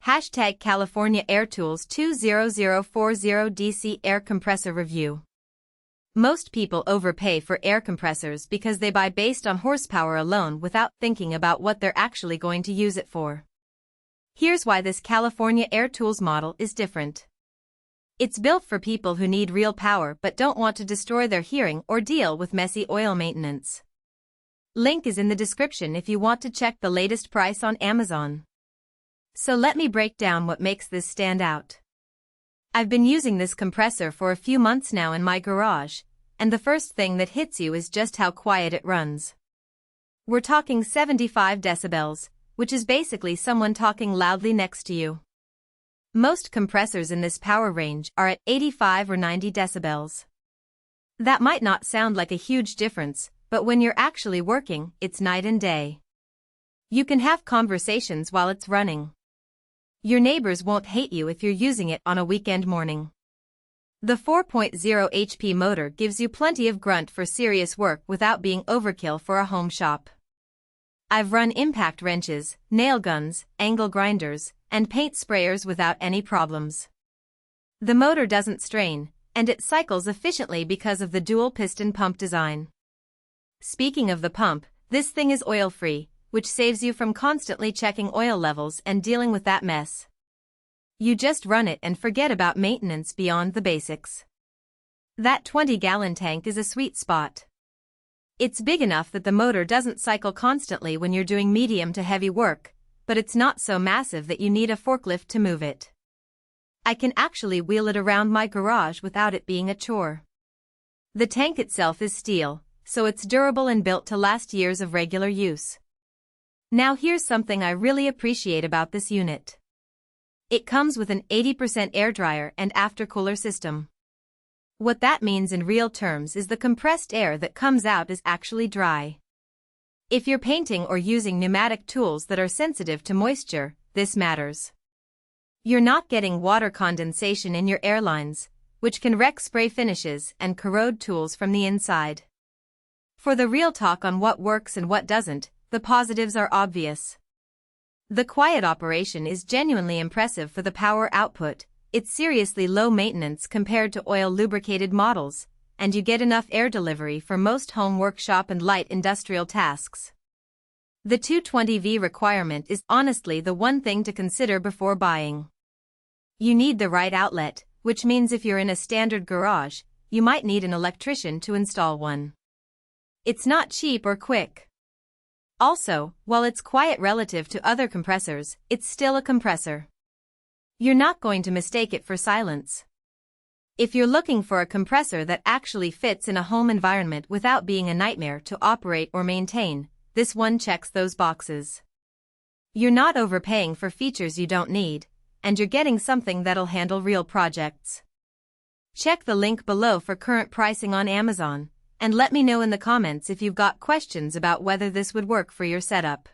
Hashtag California Air Tools 20040 DC Air Compressor Review. Most people overpay for air compressors because they buy based on horsepower alone without thinking about what they're actually going to use it for. Here's why this California Air Tools model is different. It's built for people who need real power but don't want to destroy their hearing or deal with messy oil maintenance. Link is in the description if you want to check the latest price on Amazon. So let me break down what makes this stand out. I've been using this compressor for a few months now in my garage, and the first thing that hits you is just how quiet it runs. We're talking 75 decibels, which is basically someone talking loudly next to you. Most compressors in this power range are at 85 or 90 decibels. That might not sound like a huge difference, but when you're actually working, it's night and day. You can have conversations while it's running. Your neighbors won't hate you if you're using it on a weekend morning. The 4.0 HP motor gives you plenty of grunt for serious work without being overkill for a home shop. I've run impact wrenches, nail guns, angle grinders, and paint sprayers without any problems. The motor doesn't strain, and it cycles efficiently because of the dual piston pump design. Speaking of the pump, this thing is oil-free, which saves you from constantly checking oil levels and dealing with that mess. You just run it and forget about maintenance beyond the basics. That 20-gallon tank is a sweet spot. It's big enough that the motor doesn't cycle constantly when you're doing medium to heavy work, but it's not so massive that you need a forklift to move it. I can actually wheel it around my garage without it being a chore. The tank itself is steel, so it's durable and built to last years of regular use. Now here's something I really appreciate about this unit. It comes with an 80% air dryer and aftercooler system. What that means in real terms is the compressed air that comes out is actually dry. If you're painting or using pneumatic tools that are sensitive to moisture, this matters. You're not getting water condensation in your air lines, which can wreck spray finishes and corrode tools from the inside. For the real talk on what works and what doesn't, the positives are obvious. The quiet operation is genuinely impressive for the power output, it's seriously low maintenance compared to oil-lubricated models, and you get enough air delivery for most home workshop and light industrial tasks. The 220V requirement is honestly the one thing to consider before buying. You need the right outlet, which means if you're in a standard garage, you might need an electrician to install one. It's not cheap or quick. Also, while it's quiet relative to other compressors, it's still a compressor. You're not going to mistake it for silence. If you're looking for a compressor that actually fits in a home environment without being a nightmare to operate or maintain, this one checks those boxes. You're not overpaying for features you don't need, and you're getting something that'll handle real projects. Check the link below for current pricing on Amazon. And let me know in the comments if you've got questions about whether this would work for your setup.